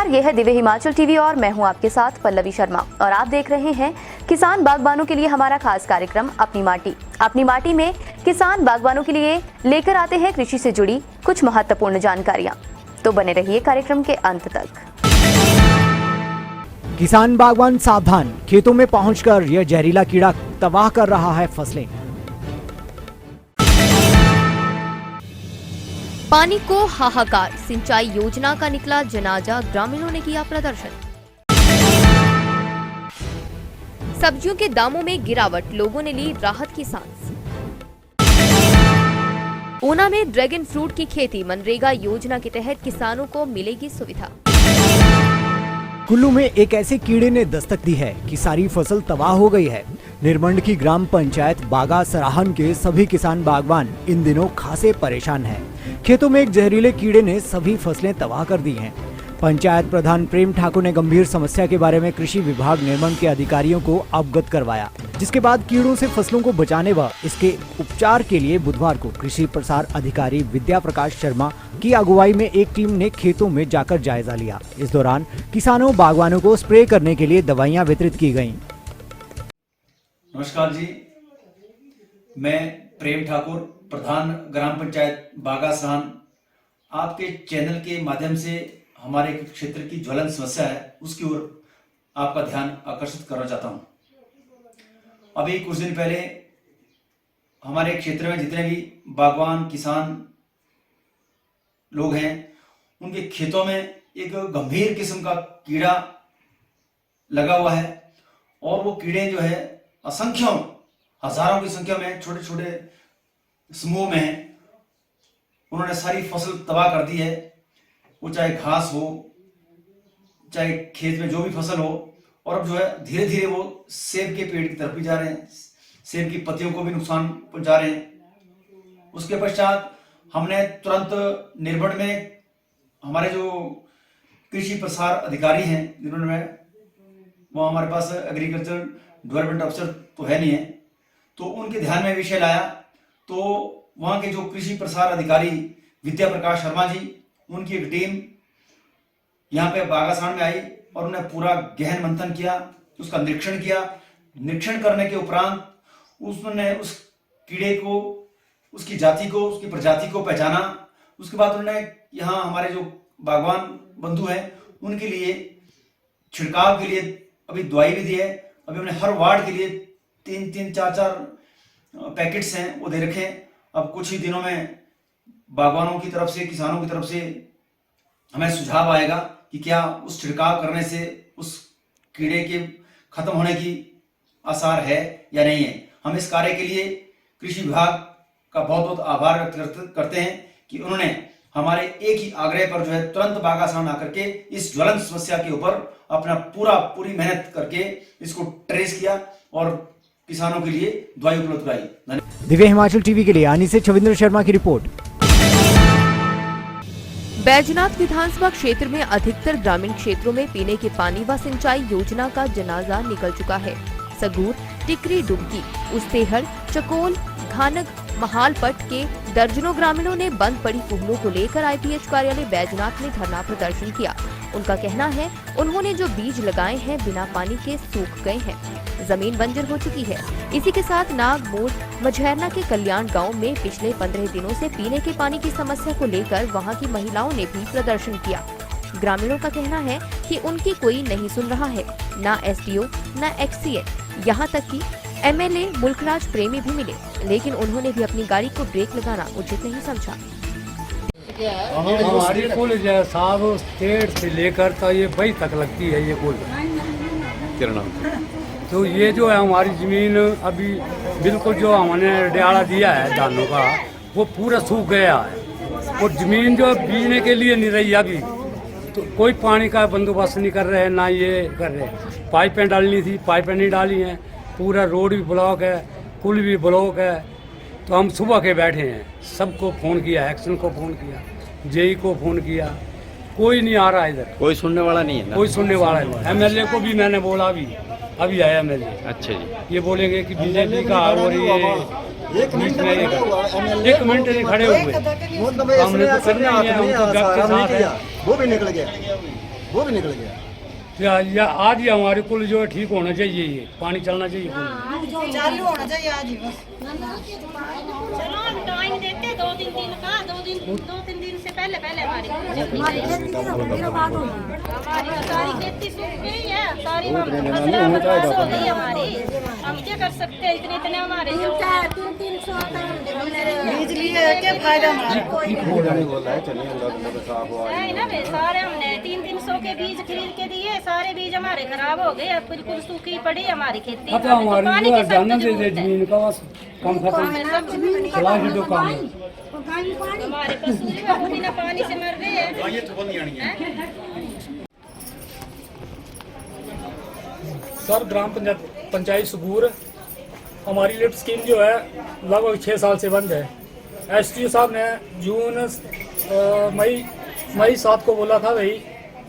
नमस्कार, यह है दिव्य हिमाचल टीवी और मैं हूं आपके साथ पल्लवी शर्मा और आप देख रहे हैं किसान बागबानों के लिए हमारा खास कार्यक्रम अपनी माटी। अपनी माटी में किसान बागबानों के लिए लेकर आते हैं कृषि से जुड़ी कुछ महत्वपूर्ण जानकारियां। तो बने रहिए कार्यक्रम के अंत तक। किसान बागवान सावधान, खेतों में पहुंचकर यह जहरीला कीड़ा तबाह कर रहा है फसलें। पानी को हाहाकार, सिंचाई योजना का निकला जनाजा, ग्रामीणों ने किया प्रदर्शन। सब्जियों के दामों में गिरावट, लोगों ने ली राहत की सांस। ऊना में ड्रैगन फ्रूट की खेती, मनरेगा योजना के तहत किसानों को मिलेगी सुविधा। कुल्लू में एक ऐसे कीड़े ने दस्तक दी है कि सारी फसल तबाह हो गई है। निरमंड की ग्राम पंचायत बागा सराहन के सभी किसान बागवान इन दिनों खासे परेशान हैं। खेतों में एक जहरीले कीड़े ने सभी फसलें तबाह कर दी हैं। पंचायत प्रधान प्रेम ठाकुर ने गंभीर समस्या के बारे में कृषि विभाग निरमंड के अधिकारियों को अवगत करवाया, जिसके बाद कीड़ों से फसलों को बचाने व इसके उपचार के लिए बुधवार को कृषि प्रसार अधिकारी विद्या प्रकाश शर्मा की अगुवाई में एक टीम ने खेतों में जाकर जायजा लिया। इस दौरान किसानों बागवानों को स्प्रे करने के लिए दवाइयां वितरित की गयी। नमस्कार जी, मैं प्रेम ठाकुर, प्रधान ग्राम पंचायत बागा सराहन, आपके चैनल के माध्यम से हमारे क्षेत्र की ज्वलंत समस्या है उसकी ओर आपका ध्यान आकर्षित करना चाहता हूं। अभी कुछ दिन पहले हमारे क्षेत्र में जितने भी बागवान किसान लोग हैं उनके खेतों में एक गंभीर किस्म का कीड़ा लगा हुआ है और वो कीड़े जो है असंख्यों हजारों की संख्या में छोटे छोटे समूह में हैं। उन्होंने सारी फसल तबाह कर दी है, वो चाहे घास हो चाहे खेत में जो भी फसल हो। और अब जो है धीरे धीरे वो सेब के पेड़ की तरफ भी जा रहे हैं, सेब की पत्तियों को भी नुकसान पहुंचा रहे हैं। उसके पश्चात हमने तुरंत निरमंड में हमारे जो कृषि प्रसार अधिकारी हैं जिन्होंने वो हमारे पास एग्रीकल्चर डेवलपमेंट अफसर तो है नहीं है, तो उनके ध्यान में विषय लाया। तो वहाँ के जो कृषि प्रसार अधिकारी विद्या प्रकाश शर्मा जी, उनकी एक टीम यहाँ पे बागासाण में आई और उन्हें पूरा गहन मंथन किया, उसका निरीक्षण किया। निरीक्षण करने के उपरांत उसने उस कीड़े को, उसकी जाति को, उसकी प्रजाति को पहचाना। उसके बाद उन्होंने यहाँ हमारे जो बागवान बंधु हैं उनके लिए छिड़काव के लिए अभी दवाई भी दी है। अभी हमने हर वार्ड के लिए 3-3, 4-4 पैकेट्स हैं वो दे रखे हैं। अब कुछ ही दिनों में बागवानों की तरफ से, किसानों की तरफ से हमें सुझाव आएगा कि क्या उस छिड़काव करने से उस कीड़े के खत्म होने की आसार है या नहीं है। हम इस कार्य के लिए कृषि विभाग का बहुत बहुत आभार व्यक्त करते हैं कि उन्होंने हमारे एक ही आग्रह पर जो है तुरंत बागासाण आकर के इस ज्वलंत समस्या के ऊपर अपना पूरी मेहनत करके इसको ट्रेस किया और किसानों के लिए दवाई उपलब्ध कराई। दिव्य हिमाचल टीवी के लिए आनी से छविंद्र शर्मा की रिपोर्ट। बैजनाथ विधानसभा क्षेत्र में अधिकतर ग्रामीण क्षेत्रों में पीने के पानी व सिंचाई योजना का जनाजा निकल चुका है। सगूर, टिकरी डुबकी, उस्तेहड़, चकोल, घानग, महालपट के दर्जनों ग्रामीणों ने बंद पड़ी कुहलों को लेकर आईपीएच कार्यालय बैजनाथ में धरना प्रदर्शन किया। उनका कहना है उन्होंने जो बीज लगाए हैं बिना पानी के सूख गए हैं, जमीन बंजर हो चुकी है। इसी के साथ नागमोड़ मझैरना के कल्याण गांव में पिछले 15 दिनों से पीने के पानी की समस्या को लेकर वहां की महिलाओं ने भी प्रदर्शन किया। ग्रामीणों का कहना है कि उनकी कोई नहीं सुन रहा है, ना एसडीओ न एक्सीए, यहाँ तक कि एमएलए मुल्कराज प्रेमी भी मिले, लेकिन उन्होंने भी अपनी गाड़ी को ब्रेक लगाना उचित नहीं समझा। हमारी पुल साहब स्टेट से लेकर तो ये बई तक लगती है ये पुल। तो ये जो है हमारी ज़मीन अभी बिल्कुल जो हमने डाला दिया है धानों का वो पूरा सूख गया है और ज़मीन जो बीजने के लिए नहीं रही अभी। तो कोई पानी का बंदोबस्त नहीं कर रहे हैं, ना ये कर रहे हैं। पाइपें डालनी थी, पाइपें नहीं डाली हैं। पूरा रोड भी ब्लॉक है, पुल भी ब्लॉक है। तो हम सुबह के बैठे हैं, सबको फ़ोन किया, एक्शन को फ़ोन किया, जेई को फ़ोन किया, कोई नहीं आ रहा इधर। कोई सुनने वाला नहीं है ना? कोई सुनने वाला नहीं। एमएलए को भी मैंने बोला, अभी आया एमएलए। अच्छा जी। ये बोलेंगे कि बीजेपी का और ये एक मिनट नहीं खड़े हुए, हमने तो करना ही है, हम तो जग के साथ है। वो भी निकल गया। वो भी निकल गया। या आज ही हमारे पुल जो है ठीक होना चाहिए, ये पानी चलना चाहिए पुल। चालू होना चाहिए आज ही बस। चलो हम टाइम देते 2-3 दिन का, 2-3 दिन से पहले हमारी तो सारी खेती सूख गई है, सारी फसलें बर्बाद हो गई हमारी। हम क्या कर सकते हैं, इतने हमारे जो 300 बीज लिए क्या फायदा हमारा? है ना भाई, सारे हमने 300 के बीज खरीद के दिए, सारे बीज हमारे खराब हो गए, अब बिल्कुल सूखी पड़ी हमारी खेती। अच्छा हमारी जो है जाना दे दे जमीन का बस कम खत्म चला ही दो काम। हमारे पशु जो है बिना पानी से मर गए हैं। सर ग्राम पंचायत सगूर हमारी लिफ्ट स्कीम जो है लगभग 6 साल से बंद है। एसडीओ साहब ने जून मई 7 को बोला था भाई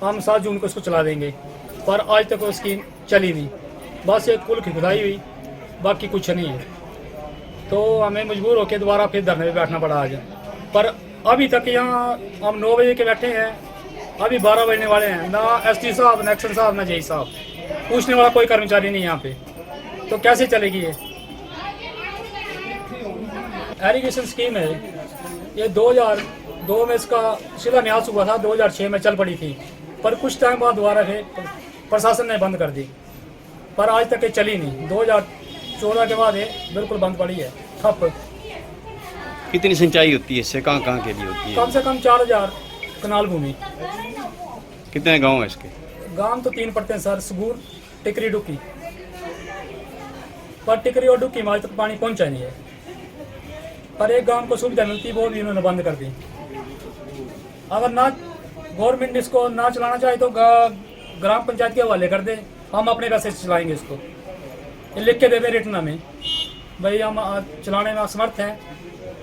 हम 7 जून को इसको चला देंगे, पर आज तक वो स्कीम चली नहीं। बस एक पुल की खुदाई हुई, बाकी कुछ नहीं है। तो हमें मजबूर होकर दोबारा फिर धरने पे बैठना पड़ा आज। पर अभी तक यहाँ हम 9 बजे के बैठे हैं, अभी 12 बजने वाले हैं। ना एसडी साहब, ना एक्शन साहब, ना जेई साहब, पूछने वाला कोई कर्मचारी नहीं यहाँ पे। तो कैसे चलेगी ये? एरीगेशन स्कीम है ये 2002 में इसका शिलान्यास हुआ था, 2006 में चल पड़ी थी, पर कुछ टाइम बाद दोबारा फिर प्रशासन ने बंद कर दी, पर आज तक ये चली नहीं। 2014 के बाद ये बिल्कुल बंद पड़ी है, ठप। कितनी सिंचाई होती है इससे, कहाँ के लिए होती है? कम से कम 4000 कनाल भूमि। कितने गांव है इसके? गांव तो 3 पड़ते हैं सर, सगूर, टिकरी, डुक्की। पर टिकरी और डुक्की में आज तक पानी पहुंचा नहीं है, पर एक गांव को सुविधा मिलती वो भी उन्होंने बंद कर दी। अगर ना गवर्नमेंट इसको ना चलाना चाहे तो ग्राम पंचायत के हवाले कर दे, हम अपने पैसे से चलाएंगे इसको। ये लिख के दे दे रिटर्न में, भाई हम चलाने में असमर्थ हैं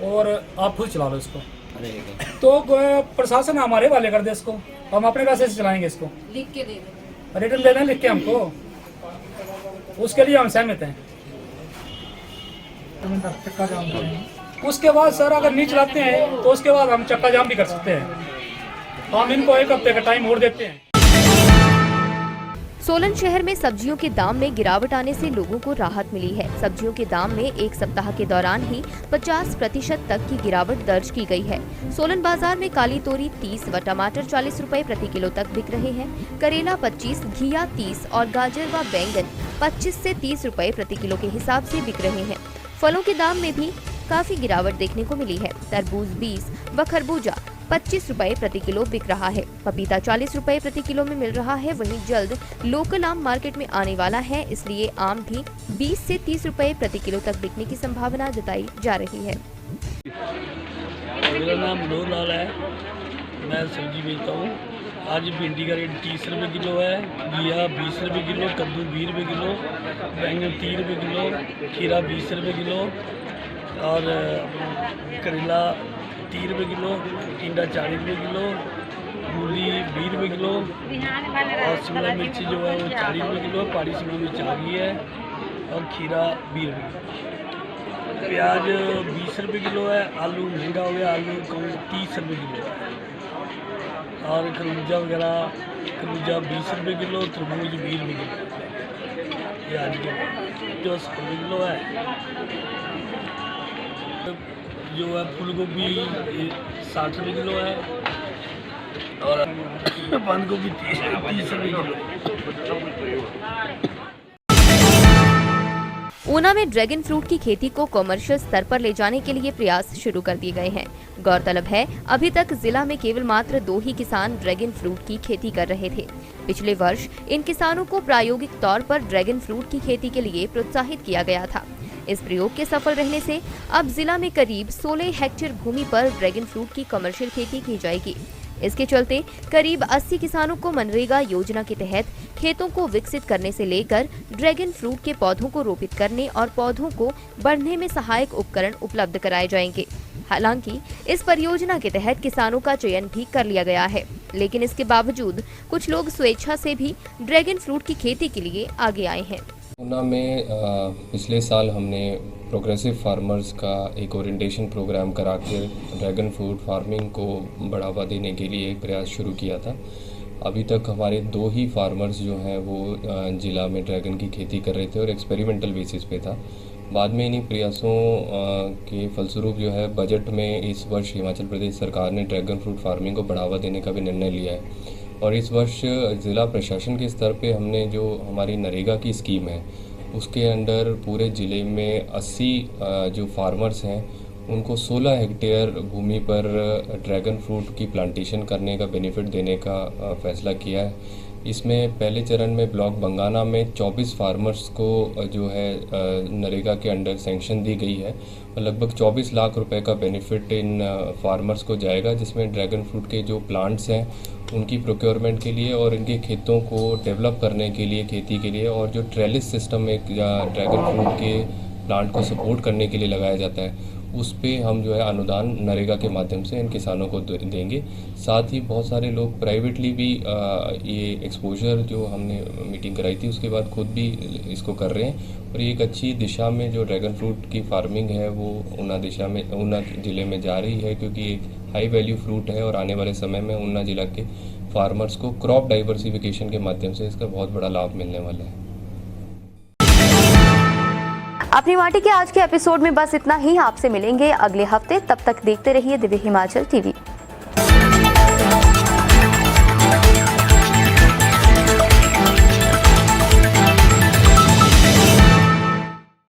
और आप खुद चला लो इसको। तो प्रशासन हमारे हवाले कर दे इसको, हम अपने पैसे से चलाएंगे इसको। लिख के दे दे, रिटर्न दे दें लिख के हमको, उसके लिए हम सहमत हैं। उसके बाद सर अगर नहीं चलाते हैं तो उसके बाद हम चक्का जाम भी कर सकते हैं। हम इनको 1 हफ्ते का टाइम और देते हैं। सोलन शहर में सब्जियों के दाम में गिरावट आने से लोगों को राहत मिली है। सब्जियों के दाम में एक सप्ताह के दौरान ही 50% तक की गिरावट दर्ज की गई है। सोलन बाजार में काली तोरी 30 व टमाटर 40 रुपए प्रति किलो तक बिक रहे हैं। करेला 25, घिया 30 और गाजर व बैंगन 25 से 30 रुपए प्रति किलो के हिसाब से बिक रहे हैं। फलों के दाम में भी काफी गिरावट देखने को मिली है। तरबूज 20 व खरबूजा 25 रुपए प्रति किलो बिक रहा है। पपीता 40 रुपए प्रति किलो में मिल रहा है। वहीं जल्द लोकल आम मार्केट में आने वाला है, इसलिए आम भी 20 से 30 रुपए प्रति किलो तक बिकने की संभावना जताई जा रही है। मेरा नाम नूरलाल है, मैं सब्जी बेचता हूँ। आज भिंडी का रेट 30 रुपये किलो है, घिया 20 रुपये किलो, कद्दू 20 रुपये किलो, बैंगन 30 रुपये किलो, खीरा 20 रुपये किलो और करेला 30 रुपये किलो, टिंडा 40 रुपये किलो, मूली 20 रुपये किलो और शिमला मिर्च जो है वो 40 रुपये किलो, पहाड़ी शिमला मिर्च आ गई है और खीरा 20 रुपये किलो। प्याज 20 रुपये किलो है, आलू महंगा हो गया, आलू कम 30 रुपये किलो है और खरबूजा वगैरह, खरबूजा 20 रुपये किलो, तरबूज 20 रुपये किलो। ये आज के जो 80 रुपये किलो है। जो है फूल गोभी 60 रुपये किलो है और बंद गोभी 30 रुपये किलो। ऊना में ड्रैगन फ्रूट की खेती को कॉमर्शियल स्तर पर ले जाने के लिए प्रयास शुरू कर दिए गए हैं। गौरतलब है, अभी तक जिला में केवल मात्र 2 ही किसान ड्रैगन फ्रूट की खेती कर रहे थे। पिछले वर्ष इन किसानों को प्रायोगिक तौर पर ड्रैगन फ्रूट की खेती के लिए प्रोत्साहित किया गया था। इस प्रयोग के सफल रहने से अब जिला में करीब 16 हेक्टेयर भूमि पर ड्रैगन फ्रूट की कमर्शियल खेती की जाएगी। इसके चलते करीब 80 किसानों को मनरेगा योजना के तहत खेतों को विकसित करने से लेकर ड्रैगन फ्रूट के पौधों को रोपित करने और पौधों को बढ़ने में सहायक उपकरण उपलब्ध कराए जाएंगे। हालांकि इस परियोजना के तहत किसानों का चयन भी कर लिया गया है, लेकिन इसके बावजूद कुछ लोग स्वेच्छा से भी ड्रैगन फ्रूट की खेती के लिए आगे आए हैं। ऊना में पिछले साल हमने प्रोग्रेसिव फार्मर्स का एक ओरिएंटेशन प्रोग्राम करा के ड्रैगन फ्रूट फार्मिंग को बढ़ावा देने के लिए एक प्रयास शुरू किया था अभी तक हमारे 2 ही फार्मर्स जो हैं वो ज़िला में ड्रैगन की खेती कर रहे थे और एक्सपेरिमेंटल बेसिस पे था। बाद में इन्हीं प्रयासों के फलस्वरूप जो है बजट में इस वर्ष हिमाचल प्रदेश सरकार ने ड्रैगन फ्रूट फार्मिंग को बढ़ावा देने का भी निर्णय लिया है। और इस वर्ष ज़िला प्रशासन के स्तर पे हमने जो हमारी नरेगा की स्कीम है उसके अंडर पूरे ज़िले में 80 जो फार्मर्स हैं उनको 16 हेक्टेयर भूमि पर ड्रैगन फ्रूट की प्लांटेशन करने का बेनिफिट देने का फैसला किया है। इसमें पहले चरण में ब्लॉक बंगाना में 24 फार्मर्स को जो है नरेगा के अंडर सैंक्शन दी गई है और लगभग 24 लाख रुपए का बेनिफिट इन फार्मर्स को जाएगा, जिसमें ड्रैगन फ्रूट के जो प्लांट्स हैं उनकी प्रोक्योरमेंट के लिए और इनके खेतों को डेवलप करने के लिए, खेती के लिए, और जो ट्रेलिस सिस्टम एक ड्रैगन फ्रूट के प्लांट को सपोर्ट करने के लिए लगाया जाता है उस पे हम जो है अनुदान नरेगा के माध्यम से इन किसानों को देंगे। साथ ही बहुत सारे लोग प्राइवेटली भी ये एक्सपोजर जो हमने मीटिंग कराई थी उसके बाद खुद भी इसको कर रहे हैं और ये एक अच्छी दिशा में जो ड्रैगन फ्रूट की फार्मिंग है वो ऊना दिशा में, ऊना ज़िले में जा रही है, क्योंकि एक हाई वैल्यू फ्रूट है और आने वाले समय में ऊना ज़िला के फार्मर्स को क्रॉप डाइवर्सिफिकेशन के माध्यम से इसका बहुत बड़ा लाभ मिलने वाला है। अपनी माटी के आज के एपिसोड में बस इतना ही। आपसे मिलेंगे अगले हफ्ते, तब तक देखते रहिए दिव्य हिमाचल टीवी।